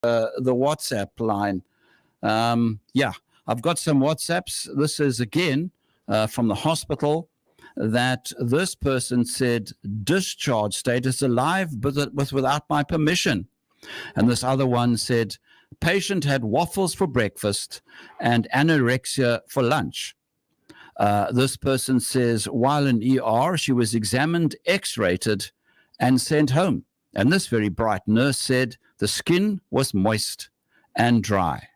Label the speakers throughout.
Speaker 1: the WhatsApp line. I've got some WhatsApps. This is again from the hospital that this person said discharge status alive, but without my permission. And this other one said patient had waffles for breakfast and anorexia for lunch. This person says while in ER, she was examined, X-rated, and sent home. And this very bright nurse said the skin was moist and dry.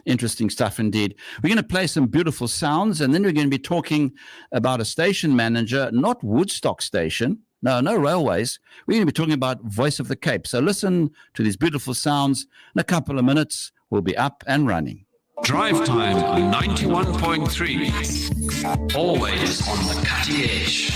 Speaker 1: Interesting stuff indeed. We're going to play some beautiful sounds, and then we're going to be talking about a station manager, not Woodstock Station. No railways. We're going to be talking about Voice of the Cape. So listen to these beautiful sounds. In a couple of minutes, we'll be up and running.
Speaker 2: Drive Time on 91.3. Always on the cutting edge.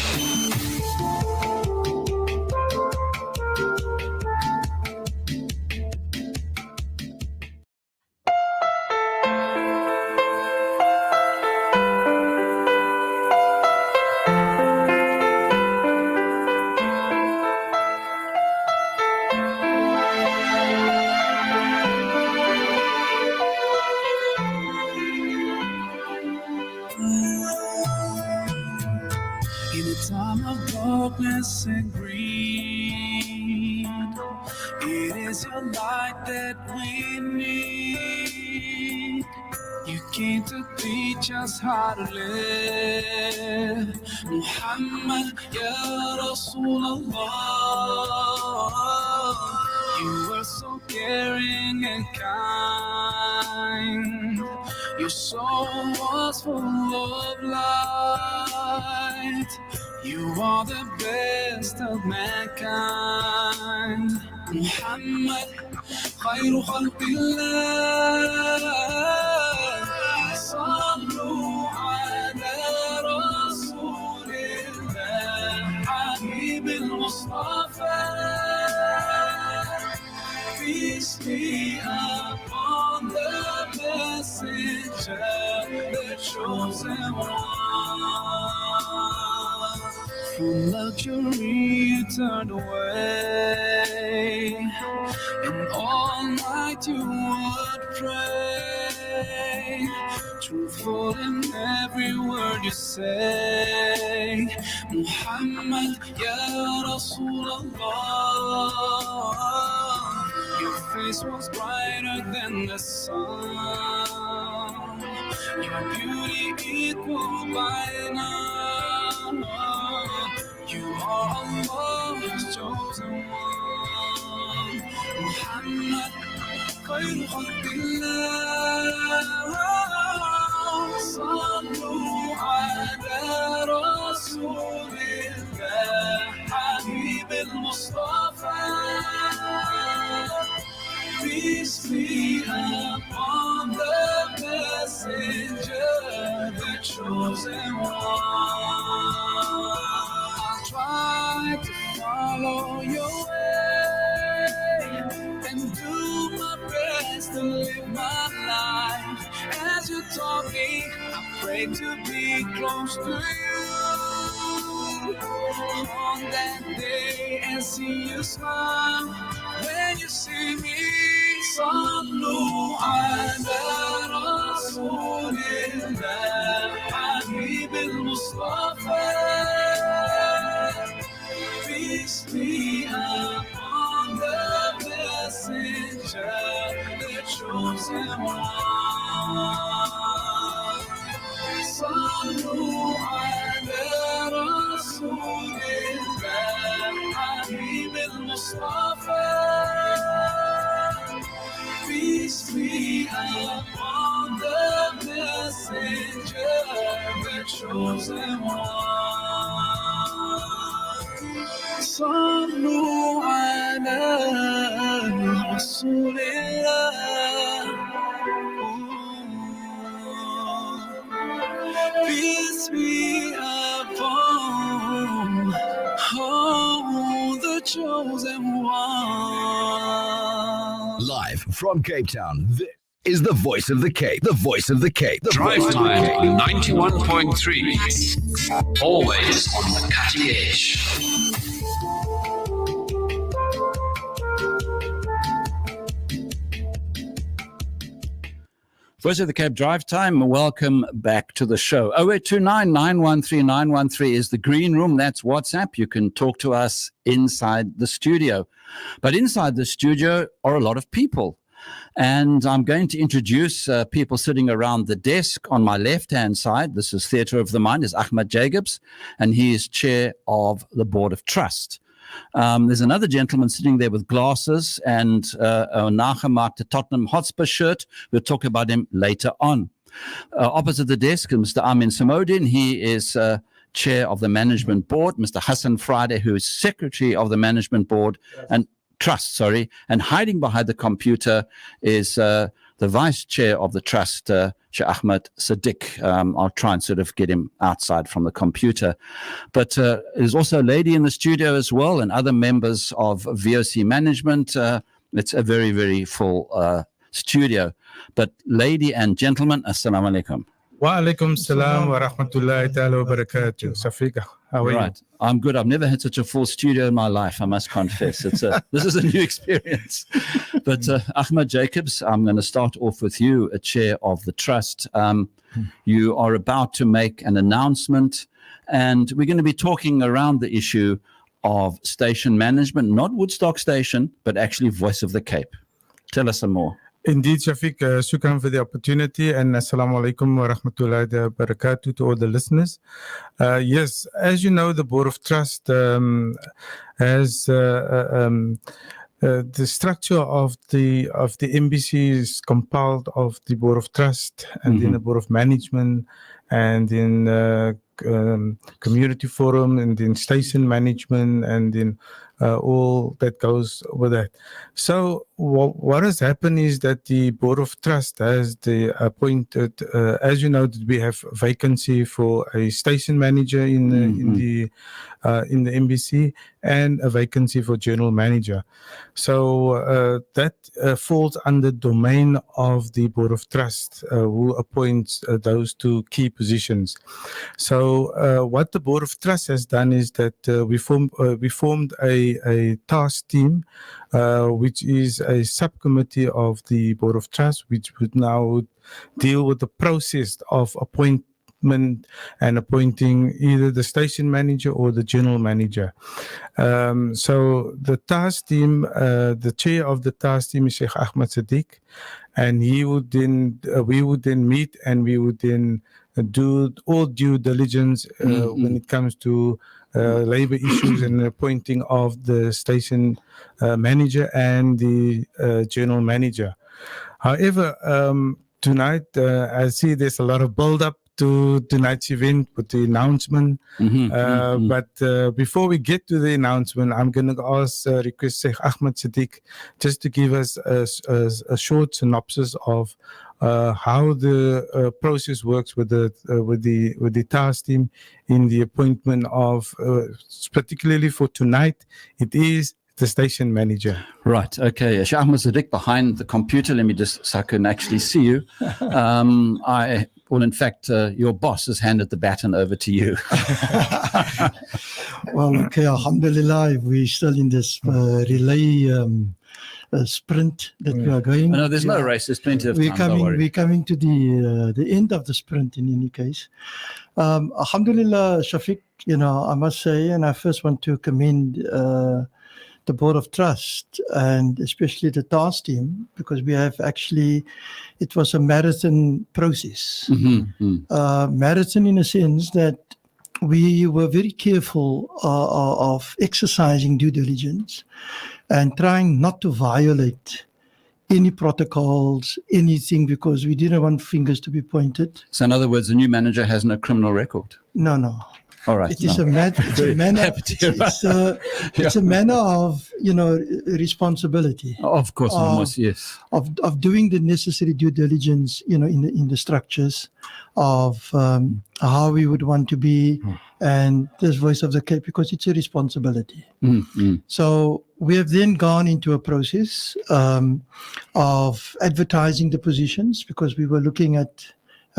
Speaker 3: And greed, it is your light that we need. You came to teach us how to live. Muhammad, Ya Rasulullah. You were so caring and kind. Your soul was full of light. You are the best of mankind. Muhammad, khayru khalqillah. Sallu ala Rasulillah. Habib al-Mustafa. Peace be upon the messenger, the chosen one. From luxury you turned away, and all night you would pray, truthful in every word you say. Muhammad, Ya Rasulullah. Your face was brighter than the sun, your beauty equal by none. You are Allah's chosen one. Muhammad, khayru khalqillah. Sallu ala Rasulillah. Habib al-Mustafa. Peace be upon the messenger, the chosen one. Try to follow your way and do my best to live my life. As you taught me, I pray to be close to you on that day and see you smile when you see me. Sallu ala Rasulillah. Habib al-Mustafa. Peace be upon the messenger, the chosen one. Sallu ala Rasulillah. Habib al-Mustafa. Peace be upon the messenger, the chosen one. Sallu ala Rasulillah. Peace be upon the chosen one.
Speaker 4: Live from Cape Town, this is the Voice of the Cape. The Voice of the Cape. The
Speaker 2: Drive
Speaker 4: Voice
Speaker 2: Time
Speaker 4: of the Cape.
Speaker 2: on 91.3. Always on the cutting edge.
Speaker 1: Voice of the Cape Drive Time. Welcome back to the show. 0829 913 913 is the green room. That's WhatsApp. You can talk to us inside the studio. But inside the studio are a lot of people. And I'm going to introduce people sitting around the desk on my left-hand side. This is Theatre of the Mind, is Ahmed Jacobs, and he is chair of the Board of Trust. There's another gentleman sitting there with glasses and a nagemaakte Tottenham Hotspur shirt. We'll talk about him later on. Opposite the desk is Mr. Amin Samodin. He is chair of the management board. Mr. Hassan Friday, who is secretary of the management board and trust, and hiding behind the computer is the vice chair of the trust, Sheikh Ahmed Sadiq. I'll try and sort of get him outside from the computer. But there's also a lady in the studio as well, and other members of VOC management. It's a very, very full studio. But lady and gentlemen, assalamu alaikum.
Speaker 5: Wa alaikum salam wa rahmatullahi ta'ala wa barakatuh. Safika, how are you?
Speaker 1: I'm good. I've never had such a full studio in my life, I must confess. This is a new experience. But Ahmed Jacobs, I'm going to start off with you, a chair of the trust. You are about to make an announcement, and we're going to be talking around the issue of station management, not Woodstock Station, but actually Voice of the Cape. Tell us some more.
Speaker 5: Indeed, Shafiq, shukran for the opportunity, and assalamu alaikum wa rahmatullahi wa barakatuh to all the listeners. Yes, as you know, the Board of Trust has the structure of the MBC is compiled of the Board of Trust and then the Board of Management and then Community Forum and then Station Management and then all that goes with that. So what has happened is that the Board of Trust has appointed, as you know, that we have vacancy for a station manager in the MBC and a vacancy for general manager. So that falls under domain of the Board of Trust, who appoints those two key positions. So what the Board of Trust has done is that we formed a task team, which is a subcommittee of the Board of Trust, which would now deal with the process of appointment and appointing either the station manager or the general manager. So the task team, the chair of the task team is Sheikh Ahmed Sadiq, and he would then, we would then meet and we would then do all due diligence when it comes to labor issues and the appointing of the station manager and the general manager. However, tonight I see there's a lot of build-up to tonight's event with the announcement. But before we get to the announcement, I'm going to request Sheikh Ahmed Sadiq just to give us a short synopsis of how the process works with the task team in the appointment of, particularly for tonight, it is the station manager.
Speaker 1: Right. Okay. Sheikh Ahmed Sadiq behind the computer. Let me just, so I can actually see you. Well, in fact, your boss has handed the baton over to you.
Speaker 6: Well, okay, alhamdulillah, we're still in this relay sprint that we are going.
Speaker 1: No, there's no race. There's plenty of time. Don't worry.
Speaker 6: We're coming to the end of the sprint in any case. Alhamdulillah, Shafiq, I must say, and I first want to commend the Board of Trust and especially the task team, because we have actually, it was a marathon process. Marathon in a sense that we were very careful of exercising due diligence and trying not to violate any protocols, anything, because we didn't want fingers to be pointed.
Speaker 1: So in other words, the new manager has no criminal record.
Speaker 6: No.
Speaker 1: All right.
Speaker 6: It is a manner. It's a manner of responsibility.
Speaker 1: Of course, yes.
Speaker 6: Of doing the necessary due diligence, in the structures of how we would want to be, and this Voice of the Cape, because it's a responsibility. So we have then gone into a process of advertising the positions, because we were looking at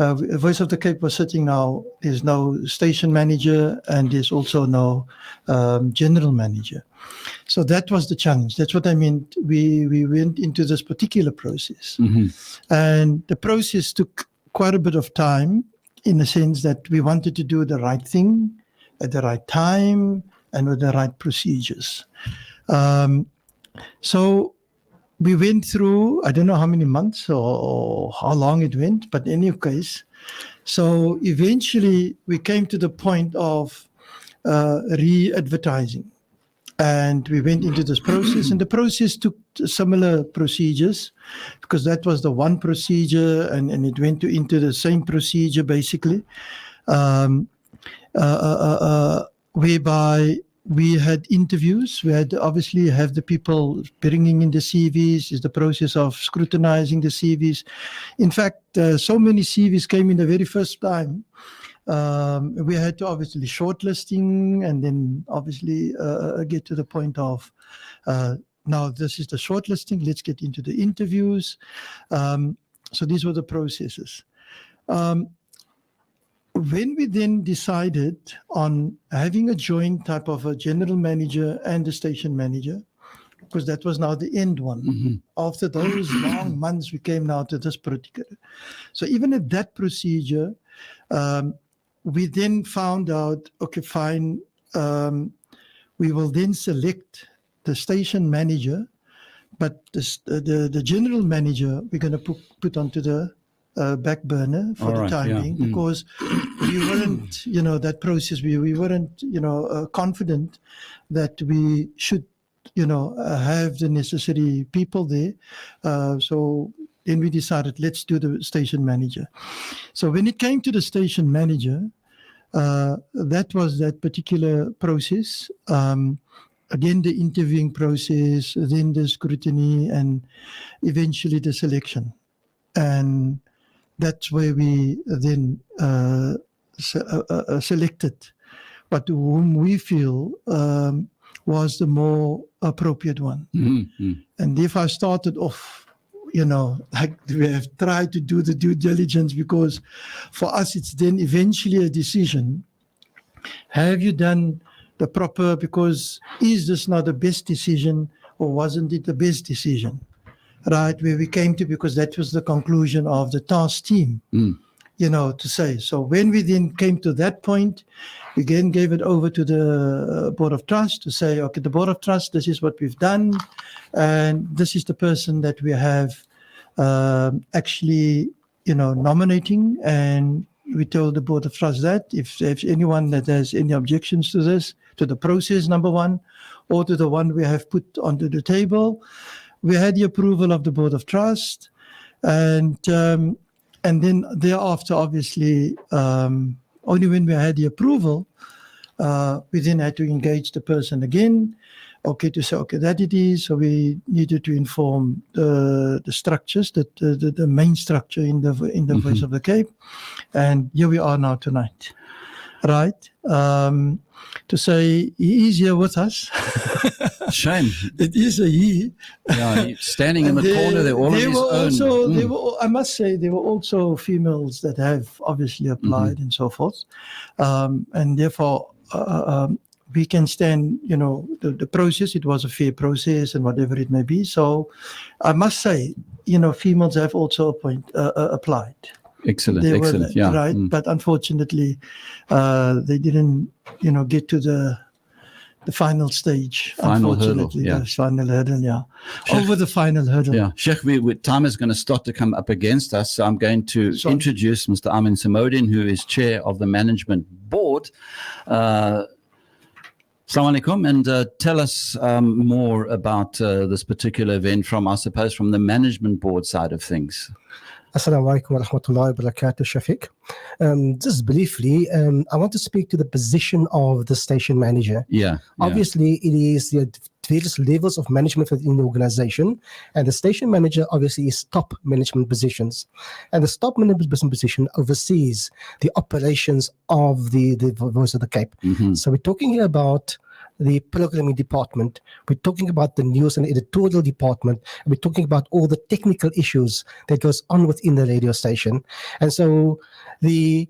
Speaker 6: Voice of the Cape was sitting now. There's no station manager and there's also no general manager. So that was the challenge. That's what I meant. We went into this particular process. And the process took quite a bit of time in the sense that we wanted to do the right thing at the right time and with the right procedures. So we went through, I don't know how many months or how long it went, but in any case, so eventually we came to the point of re-advertising. And we went into this process, and the process took similar procedures because that was the one procedure, and it went into the same procedure basically, whereby we had interviews. We had to obviously have the people bringing in the CVs, is the process of scrutinizing the CVs. In fact, so many CVs came in the very first time. We had to obviously shortlisting and then obviously get to the point of now this is the shortlisting, let's get into the interviews. So these were the processes. When we then decided on having a joint type of a general manager and a station manager, because that was now the end one. After those long months, we came now to this particular. So even at that procedure, we then found out, okay, fine, we will then select the station manager, but the general manager we're going to put onto the back burner for the time being, because we weren't, that process, we weren't, confident that we should, have the necessary people there. So then we decided, let's do the station manager. So when it came to the station manager, that was that particular process. Again, the interviewing process, then the scrutiny, and eventually the selection. And that's where we then selected but whom we feel was the more appropriate one. And if I started off, like we have tried to do the due diligence, because for us it's then eventually a decision. Have you done the proper, because is this not the best decision or wasn't it the best decision? Right, where we came to, because that was the conclusion of the task team, to say. So when we then came to that point, we again gave it over to the Board of Trust to say, okay, the Board of Trust, this is what we've done, and this is the person that we have actually, nominating. And we told the Board of Trust that if there's anyone that has any objections to this, to the process, number one, or to the one we have put onto the table, we had the approval of the Board of Trust, and then thereafter, obviously, only when we had the approval, we then had to engage the person again, to say, that it is. So we needed to inform the structures, the main structure in the Voice of the Cape, and here we are now tonight, right? To say he is here with us.
Speaker 1: Shame.
Speaker 6: It is a he.
Speaker 1: Yeah, standing in the corner there, all of his own.
Speaker 6: I must say, there were also females that have obviously applied and so forth. And therefore, we can stand, the process, it was a fair process and whatever it may be. So I must say, females have also applied.
Speaker 1: Excellent. Yeah.
Speaker 6: Right. But unfortunately, they didn't, get to the final stage.
Speaker 1: Final hurdle.
Speaker 6: The final hurdle, yeah. Over the final hurdle.
Speaker 1: Yeah. Sheikh, time is going to start to come up against us. So I'm going to introduce Mr. Amin Samodin, who is chair of the management board. Assalamu alaikum, and tell us more about this particular event from the management board side of things.
Speaker 7: Assalamu alaikum wa rahmatullahi wa barakatuh, Shafiq. Just briefly, I want to speak to the position of the station manager. Obviously, it is the various levels of management within the organization, and the station manager obviously is top management positions. And the top management position oversees the operations of the Voice of the Cape. So we're talking here about the programming department. We're talking about the news and editorial department. And we're talking about all the technical issues that goes on within the radio station. And so the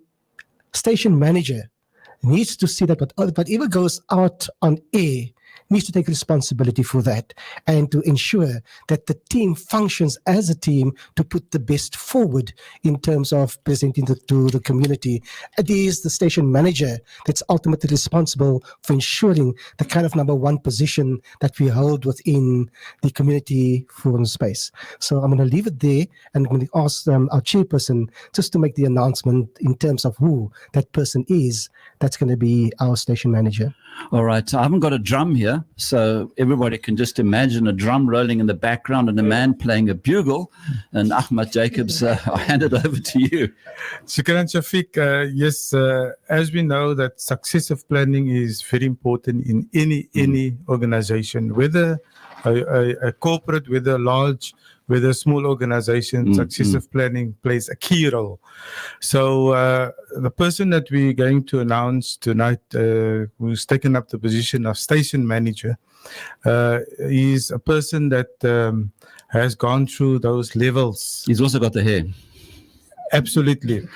Speaker 7: station manager needs to see that whatever goes out on air needs to take responsibility for that and to ensure that the team functions as a team to put the best forward in terms of presenting to the community. It is the station manager that's ultimately responsible for ensuring the kind of number one position that we hold within the community forum space. So I'm going to leave it there, and I'm going to ask our chairperson just to make the announcement in terms of who that person is that's going to be our station manager.
Speaker 1: All right. I haven't got a drum here, so everybody can just imagine a drum rolling in the background and a man playing a bugle. And Ahmed Jacobs, I hand it over to you.
Speaker 5: Shukran Shafiq. Yes, as we know that successive planning is very important in any organization, whether a corporate, whether large, whether a small organization, successive planning plays a key role. So the person that we're going to announce tonight, who's taken up the position of station manager, is a person that has gone through those levels.
Speaker 1: He's also got the hair.
Speaker 5: Absolutely.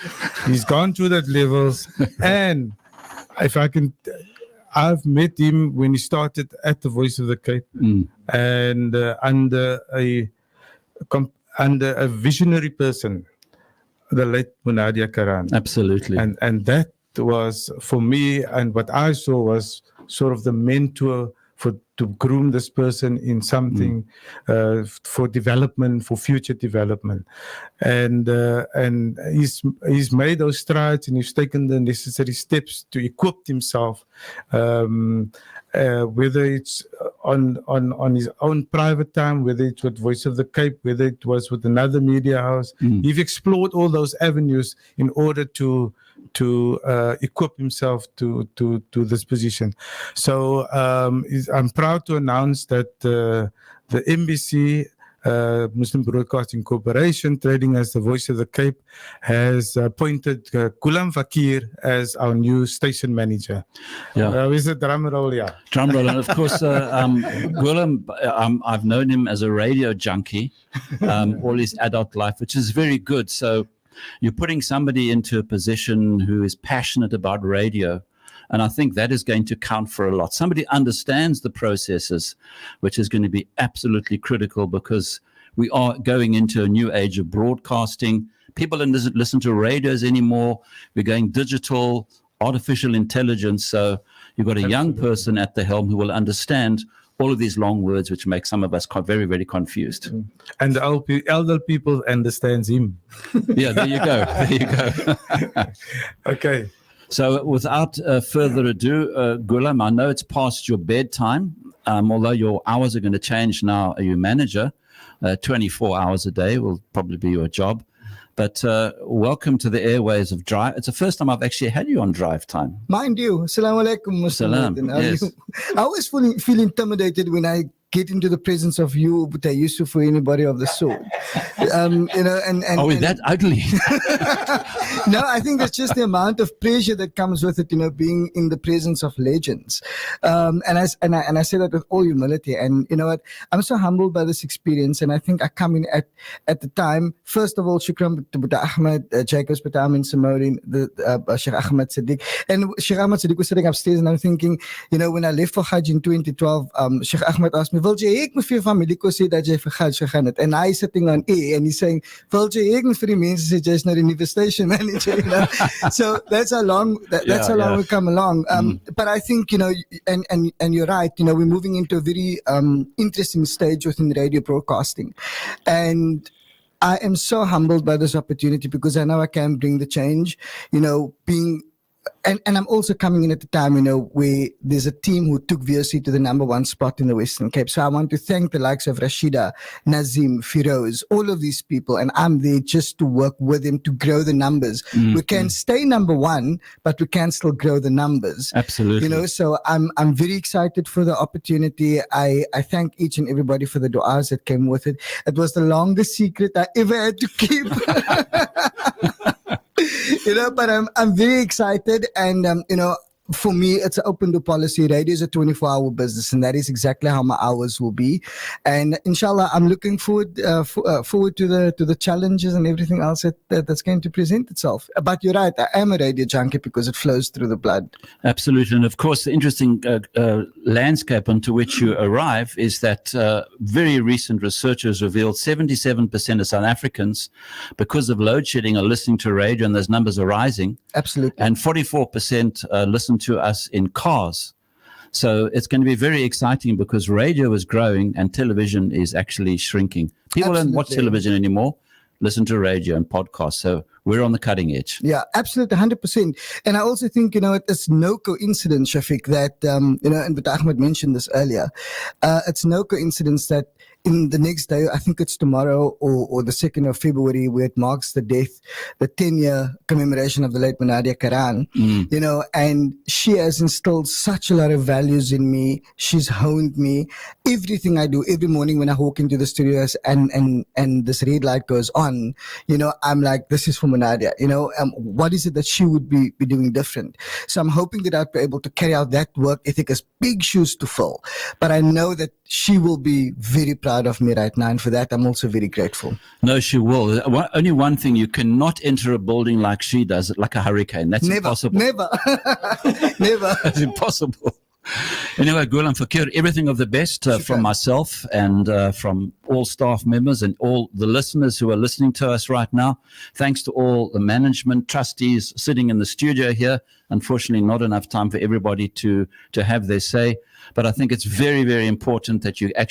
Speaker 5: He's gone through that levels. And if I can, I've met him when he started at the Voice of the Cape, and under a visionary person, the late Munadia Karan.
Speaker 1: Absolutely.
Speaker 5: And that was, for me, and what I saw was sort of the mentor to groom this person in something for development, for future development. And he's made those strides, and he's taken the necessary steps to equip himself, whether it's on his own private time, whether it's with Voice of the Cape, whether it was with another media house. He's explored all those avenues in order to equip himself to this position. So I'm proud to announce that the MBC, Muslim Broadcasting Corporation, trading as the Voice of the Cape, has appointed Ghulam Fakir as our new station manager.
Speaker 1: Yeah.
Speaker 5: Is it drum roll? Yeah.
Speaker 1: Drum roll. And of course, Ghulam, I've known him as a radio junkie all his adult life, which is very good. So you're putting somebody into a position who is passionate about radio. And I think that is going to count for a lot. Somebody understands the processes, which is going to be absolutely critical, because we are going into a new age of broadcasting. People don't listen to radios anymore. We're going digital, artificial intelligence. So you've got a young person at the helm who will understand all of these long words, which make some of us very, very confused.
Speaker 5: And the elder people understands him.
Speaker 1: Yeah, there you go. There you go.
Speaker 5: Okay.
Speaker 1: So without further ado, Ghulam, I know it's past your bedtime, although your hours are going to change now. You're manager, 24 hours a day will probably be your job. But welcome to the airways of Drive. It's the first time I've actually had you on Drive Time.
Speaker 8: Mind you, Assalamu alaikum.
Speaker 1: Salam. Yes.
Speaker 8: I always feel intimidated when I get into the presence of you, Buta Yusuf, or anybody of the sort. And
Speaker 1: oh, is that ugly?
Speaker 8: No, I think it's just the amount of pleasure that comes with it, being in the presence of legends. And I say that with all humility. And you know what? I'm so humbled by this experience, and I think I come in at the time. First of all, shukran to Buta Ahmed Jacobs, Buta Amin Samori, the Sheikh Ahmed Siddiq, and Sheikh Ahmed Siddiq was sitting upstairs, and I'm thinking, when I left for Hajj in 2012, Sheikh Ahmed asked me, "Wil jy ek met vir familie ko sê dat jy vir Hajj gegaan het?" And I sitting on A, and he's saying, "Wil jy ek met vir die mense sê jy's nou die station manager?" So that's how long we come along. But I think and you're right. We're moving into a very interesting stage within radio broadcasting, and I am so humbled by this opportunity, because I know I can bring the change. Being And I'm also coming in at the time, where there's a team who took VOC to the number one spot in the Western Cape. So I want to thank the likes of Rashida, Nazim, Firoz, all of these people. And I'm there just to work with them to grow the numbers. We can stay number one, but we can still grow the numbers.
Speaker 1: Absolutely.
Speaker 8: So I'm very excited for the opportunity. I thank each and everybody for the du'as that came with it. It was the longest secret I ever had to keep. But I'm very excited, and for me, it's an open door policy. Radio is a 24-hour business, and that is exactly how my hours will be. And inshallah, I'm looking forward forward to the challenges and everything else that's going to present itself. But you're right, I am a radio junkie because it flows through the blood.
Speaker 1: Absolutely. And of course, the interesting landscape onto which you arrive is that very recent research has revealed 77% of South Africans, because of load shedding, are listening to radio, and those numbers are rising.
Speaker 8: Absolutely.
Speaker 1: And 44% listen to us in cars. So it's going to be very exciting because radio is growing and television is actually shrinking. People don't watch television anymore, listen to radio and podcasts. So we're on the cutting edge.
Speaker 8: Yeah, absolutely, 100%. And I also think, it's no coincidence, Shafiq, that, and but Ahmed mentioned this earlier, it's no coincidence that in the next day, I think it's tomorrow or the 2nd of February, where it marks the 10-year commemoration of the late Munadia Karan, and she has instilled such a lot of values in me. She's honed me. Everything I do, every morning when I walk into the studios and this red light goes on, I'm like, this is for Munadia. What is it that she would be doing different? So I'm hoping that I'll be able to carry out that work ethic as big shoes to fill. But I know that she will be very proud of me right now, and for that I'm also very grateful.
Speaker 1: No, she will. Only one thing, you cannot enter a building like she does, like a hurricane. That's impossible.
Speaker 8: Never. Never.
Speaker 1: It's impossible. Anyway, Gulam Fakir, everything of the best from myself and from all staff members and all the listeners who are listening to us right now. Thanks to all the management, trustees sitting in the studio here. Unfortunately, not enough time for everybody to have their say. But I think it's very, very important that you actually